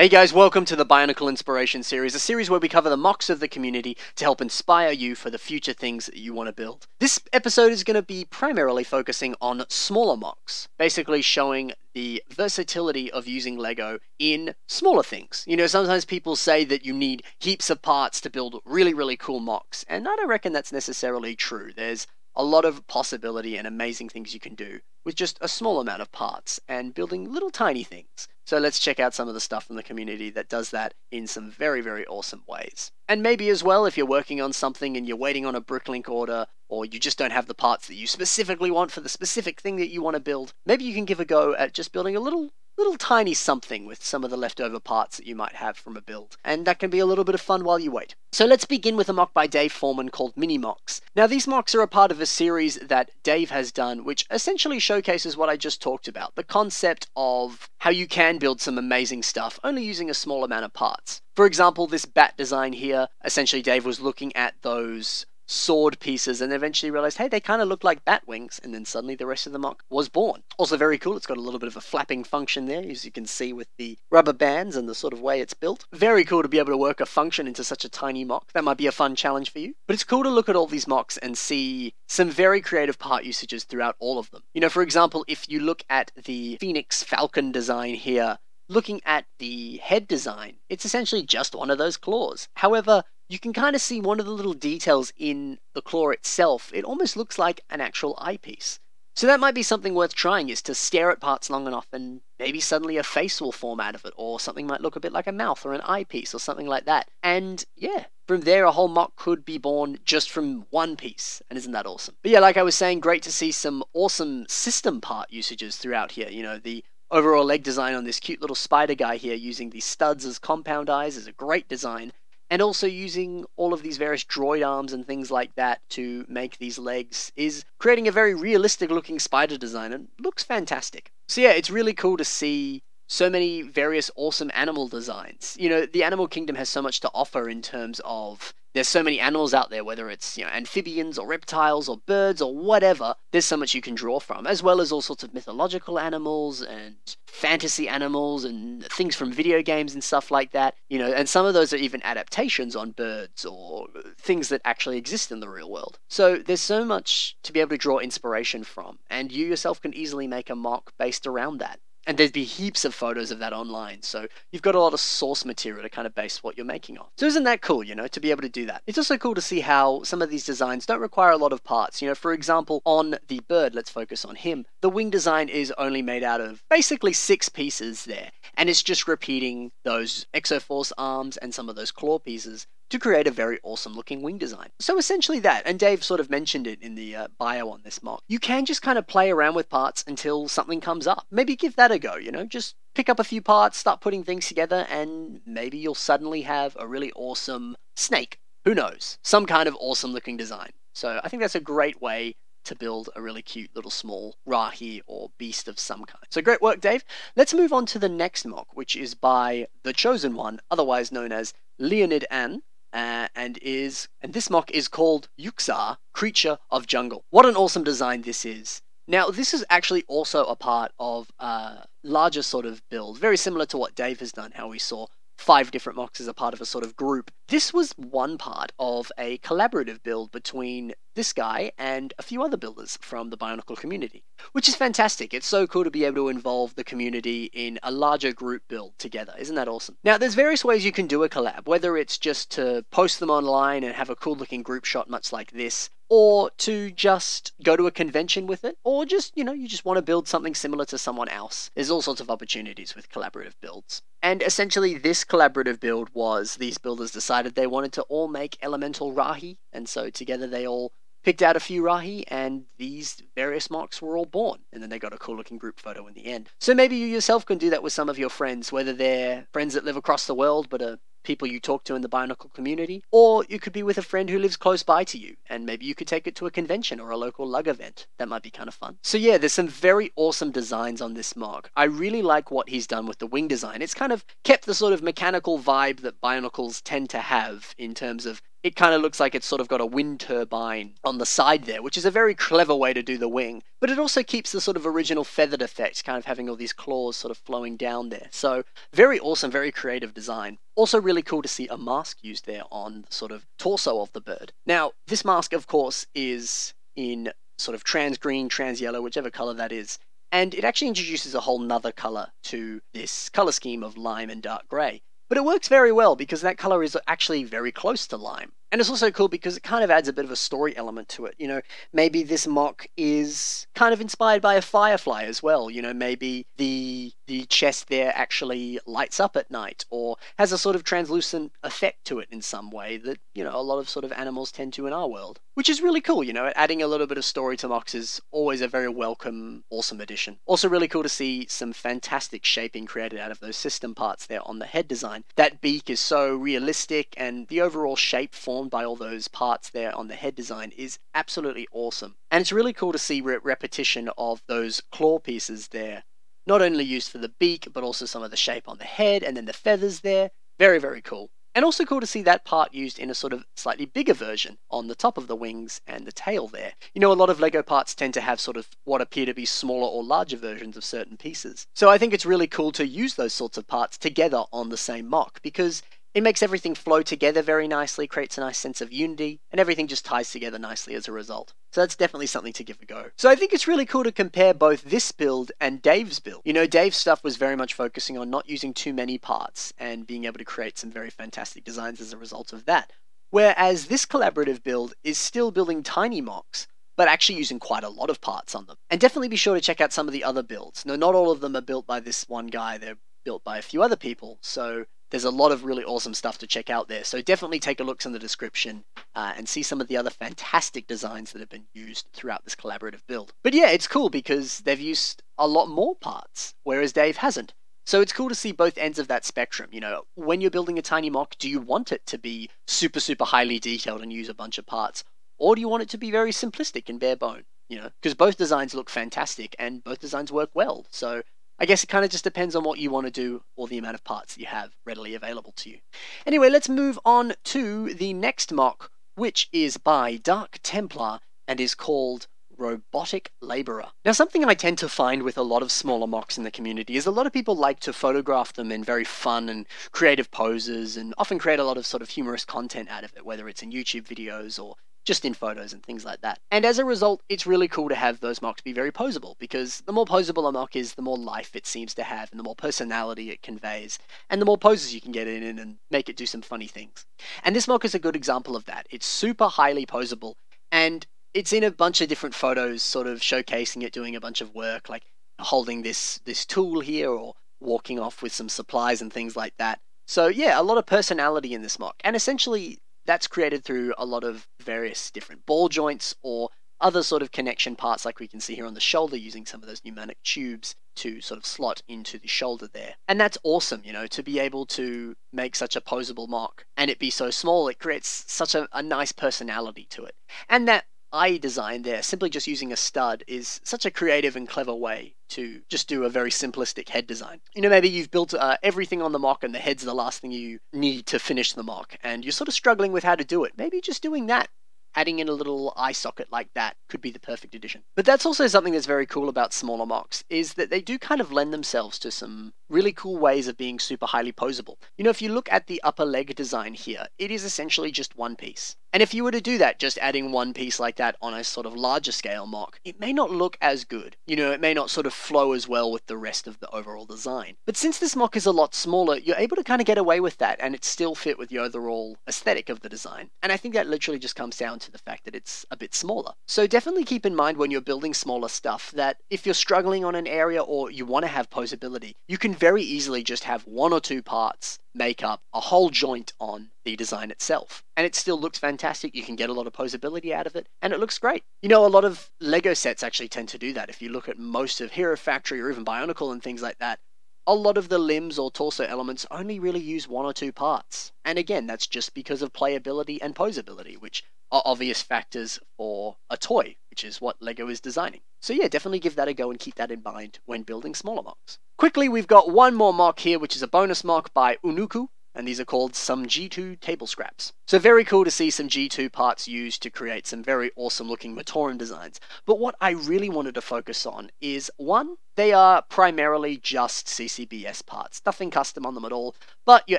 Hey guys, welcome to the Bionicle Inspiration Series, a series where we cover the MOCs of the community to help inspire you for the future things that you want to build. This episode is going to be primarily focusing on smaller MOCs, basically showing the versatility of using Lego in smaller things. You know, sometimes people say that you need heaps of parts to build really cool MOCs, and I don't reckon that's necessarily true. There's a lot of possibility and amazing things you can do with just a small amount of parts and building little tiny things. So let's check out some of the stuff from the community that does that in some very awesome ways. And maybe as well, if you're working on something and you're waiting on a Bricklink order, or you just don't have the parts that you specifically want for the specific thing that you want to build, maybe you can give a go at just building a little tiny something with some of the leftover parts that you might have from a build. And that can be a little bit of fun while you wait. So let's begin with a MOC by Dave Foreman called Mini MOCs. Now these MOCs are a part of a series that Dave has done, which essentially showcases what I just talked about. The concept of how you can build some amazing stuff only using a small amount of parts. For example, this bat design here, essentially Dave was looking at those sword pieces and eventually realized, hey, they kind of look like bat wings, and then suddenly the rest of the MOC was born. Also very cool, it's got a little bit of a flapping function there, as you can see with the rubber bands and the sort of way it's built. Very cool to be able to work a function into such a tiny MOC. That might be a fun challenge for you. But it's cool to look at all these MOCs and see some very creative part usages throughout all of them. You know, for example, if you look at the Phoenix Falcon design here, looking at the head design, it's essentially just one of those claws. However, you can kind of see one of the little details in the claw itself. It almost looks like an actual eyepiece. So that might be something worth trying, is to stare at parts long enough and maybe suddenly a face will form out of it, or something might look a bit like a mouth or an eyepiece or something like that. And yeah, from there a whole MOC could be born just from one piece, and isn't that awesome? But yeah, like I was saying, great to see some awesome system part usages throughout here. You know, the overall leg design on this cute little spider guy here using these studs as compound eyes is a great design. And also using all of these various droid arms and things like that to make these legs is creating a very realistic looking spider design and looks fantastic. So yeah, it's really cool to see so many various awesome animal designs. You know, the animal kingdom has so much to offer in terms of there's so many animals out there, whether it's, you know, amphibians or reptiles or birds or whatever, there's so much you can draw from, as well as all sorts of mythological animals and fantasy animals and things from video games and stuff like that, you know, and some of those are even adaptations on birds or things that actually exist in the real world. So there's so much to be able to draw inspiration from, and you yourself can easily make a MOC based around that. And there'd be heaps of photos of that online, so you've got a lot of source material to kind of base what you're making off. So isn't that cool, you know, to be able to do that? It's also cool to see how some of these designs don't require a lot of parts. You know, for example, on the bird, let's focus on him, the wing design is only made out of basically 6 pieces there, and it's just repeating those Exoforce arms and some of those claw pieces to create a very awesome looking wing design. So essentially that, and Dave sort of mentioned it in the bio on this MOC, you can just kind of play around with parts until something comes up. Maybe give that a go, you know, just pick up a few parts, start putting things together, and maybe you'll suddenly have a really awesome snake. Who knows? Some kind of awesome looking design. So I think that's a great way to build a really cute little small Rahi or beast of some kind. So great work, Dave. Let's move on to the next MOC, which is by The Chosen One, otherwise known as Leonid An. And this MOC is called Uxar, Creature of Jungle. What an awesome design this is. Now, this is actually also a part of a larger sort of build, very similar to what Dave has done, how we saw 5 different MOCs as a part of a sort of group. This was one part of a collaborative build between this guy and a few other builders from the Bionicle community, which is fantastic. It's so cool to be able to involve the community in a larger group build together. Isn't that awesome? Now, there's various ways you can do a collab, whether it's just to post them online and have a cool looking group shot much like this, or to just go to a convention with it, or just, you know, you just want to build something similar to someone else. There's all sorts of opportunities with collaborative builds. And essentially this collaborative build was these builders decided they wanted to all make elemental Rahi, and so together they all picked out a few Rahi, and these various MOCs were all born, and then they got a cool looking group photo in the end. So maybe you yourself can do that with some of your friends, whether they're friends that live across the world but are people you talk to in the Bionicle community, or you could be with a friend who lives close by to you, and maybe you could take it to a convention or a local lug event. That might be kind of fun. So yeah, there's some very awesome designs on this MOC. I really like what he's done with the wing design. It's kind of kept the sort of mechanical vibe that Bionicles tend to have in terms of it kind of looks like it's sort of got a wind turbine on the side there, which is a very clever way to do the wing. But it also keeps the sort of original feathered effect, kind of having all these claws sort of flowing down there. So very awesome, very creative design. Also really cool to see a mask used there on the sort of torso of the bird. Now, this mask, of course, is in sort of trans green, trans yellow, whichever color that is. And it actually introduces a whole nother color to this color scheme of lime and dark gray. But it works very well because that color is actually very close to lime. And it's also cool because it kind of adds a bit of a story element to it. You know, maybe this mock is kind of inspired by a firefly as well. You know, maybe the chest there actually lights up at night or has a sort of translucent effect to it in some way that, you know, a lot of sort of animals tend to in our world. Which is really cool, you know, adding a little bit of story to mocks is always a very welcome, awesome addition. Also really cool to see some fantastic shaping created out of those system parts there on the head design. That beak is so realistic and the overall shape formed by all those parts there on the head design is absolutely awesome. And it's really cool to see repetition of those claw pieces there. Not only used for the beak, but also some of the shape on the head and then the feathers there. Very, very cool. And also cool to see that part used in a sort of slightly bigger version on the top of the wings and the tail there. You know, a lot of LEGO parts tend to have sort of what appear to be smaller or larger versions of certain pieces. So I think it's really cool to use those sorts of parts together on the same mock because it makes everything flow together very nicely, creates a nice sense of unity, and everything just ties together nicely as a result. So that's definitely something to give a go. So I think it's really cool to compare both this build and Dave's build. You know, Dave's stuff was very much focusing on not using too many parts and being able to create some very fantastic designs as a result of that. Whereas this collaborative build is still building tiny mocks, but actually using quite a lot of parts on them. And definitely be sure to check out some of the other builds. No, not all of them are built by this one guy, they're built by a few other people, so there's a lot of really awesome stuff to check out there. So definitely take a look in the description and see some of the other fantastic designs that have been used throughout this collaborative build. But yeah, it's cool because they've used a lot more parts, whereas Dave hasn't. So it's cool to see both ends of that spectrum. You know, when you're building a tiny mock, do you want it to be super, super highly detailed and use a bunch of parts? Or do you want it to be very simplistic and bare bone? You know, because both designs look fantastic and both designs work well. So I guess it kind of just depends on what you want to do or the amount of parts that you have readily available to you. Anyway, let's move on to the next mock, which is by Dark Templar and is called Robotic Laborer. Now, something I tend to find with a lot of smaller mocks in the community is a lot of people like to photograph them in very fun and creative poses and often create a lot of sort of humorous content out of it, whether it's in YouTube videos or just in photos and things like that. And as a result, it's really cool to have those mocks be very poseable, because the more poseable a mock is, the more life it seems to have, and the more personality it conveys, and the more poses you can get in and make it do some funny things. And this mock is a good example of that. It's super highly poseable, and it's in a bunch of different photos, sort of showcasing it doing a bunch of work, like holding this tool here, or walking off with some supplies and things like that. So yeah, a lot of personality in this mock, and essentially that's created through a lot of various different ball joints or other sort of connection parts, like we can see here on the shoulder, using some of those pneumatic tubes to sort of slot into the shoulder there. And that's awesome, you know, to be able to make such a poseable mock and it be so small. It creates such a nice personality to it. And that eye design there, simply just using a stud, is such a creative and clever way to just do a very simplistic head design. You know, maybe you've built everything on the mock and the head's the last thing you need to finish the mock, and you're sort of struggling with how to do it. Maybe just doing that, adding in a little eye socket like that, could be the perfect addition. But that's also something that's very cool about smaller mocks, is that they do kind of lend themselves to some really cool ways of being super highly poseable. You know, if you look at the upper leg design here, it is essentially just one piece. And if you were to do that, just adding one piece like that on a sort of larger scale mock, it may not look as good. You know, it may not sort of flow as well with the rest of the overall design. But since this mock is a lot smaller, you're able to kind of get away with that, and it still fit with the overall aesthetic of the design. And I think that literally just comes down to the fact that it's a bit smaller. So definitely keep in mind when you're building smaller stuff that if you're struggling on an area or you want to have posability, you can very easily just have one or two parts make up a whole joint on the design itself. And it still looks fantastic, you can get a lot of posability out of it, and it looks great. You know, a lot of LEGO sets actually tend to do that. If you look at most of Hero Factory or even Bionicle and things like that, a lot of the limbs or torso elements only really use one or two parts. And again, that's just because of playability and posability, which are obvious factors for a toy, which is what LEGO is designing. So yeah, definitely give that a go and keep that in mind when building smaller mocks. Quickly, we've got one more mock here, which is a bonus mock by Unuku, and these are called some G2 Tablescraps. So very cool to see some G2 parts used to create some very awesome looking Matoran designs. But what I really wanted to focus on is, one, they are primarily just CCBS parts, nothing custom on them at all, but you're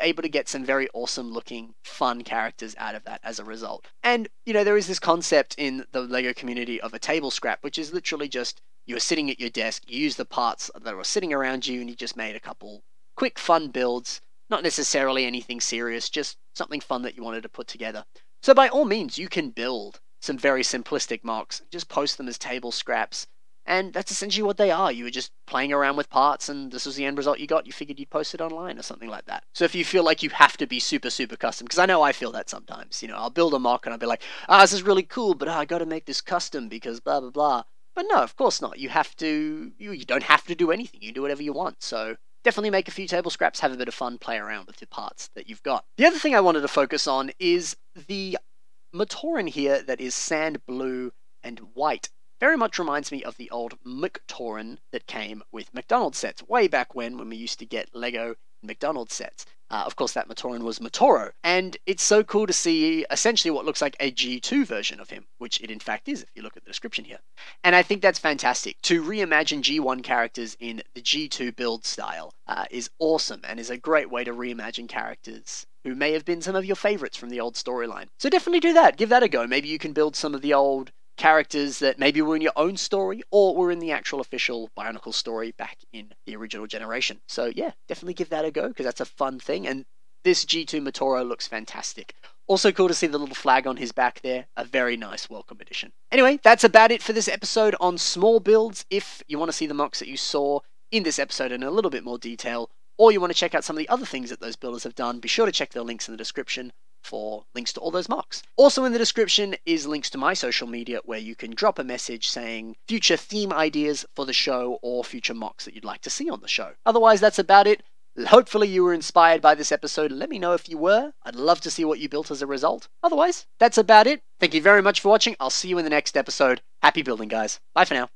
able to get some very awesome looking, fun characters out of that as a result. And, there is this concept in the LEGO community of a table scrap, which is literally just you're sitting at your desk, you use the parts that are sitting around you, and you just made a couple quick, fun builds. Not necessarily anything serious, just something fun that you wanted to put together. So by all means, you can build some very simplistic MOCs, just post them as table scraps, and that's essentially what they are. You were just playing around with parts, and this was the end result you got. You figured you'd post it online or something like that. So if you feel like you have to be super, super custom, because I know I feel that sometimes, I'll build a MOC and I'll be like, this is really cool, but I got to make this custom because blah, blah, blah. But no, of course not. You don't have to do anything. You can do whatever you want. So definitely make a few table scraps, have a bit of fun, play around with your parts that you've got. The other thing I wanted to focus on is the Matoran here that is sand blue and white. Very much reminds me of the old McToran that came with McDonald's sets, way back when we used to get LEGO McDonald's sets. Of course, that Matoran was Matoro, and it's so cool to see essentially what looks like a G2 version of him, which it in fact is if you look at the description here. And I think that's fantastic. To reimagine G1 characters in the G2 build style is awesome, and is a great way to reimagine characters who may have been some of your favorites from the old storyline. So definitely do that, give that a go. Maybe you can build some of the old characters that maybe were in your own story or were in the actual official Bionicle story back in the original generation. So yeah, definitely give that a go because that's a fun thing, and this G2 Matoro looks fantastic. Also cool to see the little flag on his back there, a very nice welcome addition. Anyway, that's about it for this episode on small builds. If you want to see the MOCs that you saw in this episode in a little bit more detail, or you want to check out some of the other things that those builders have done, be sure to check the links in the description for links to all those MOCs. Also in the description is links to my social media where you can drop a message saying future theme ideas for the show or future MOCs that you'd like to see on the show. Otherwise, that's about it. Hopefully you were inspired by this episode. Let me know if you were. I'd love to see what you built as a result. Otherwise, that's about it. Thank you very much for watching. I'll see you in the next episode. Happy building, guys. Bye for now.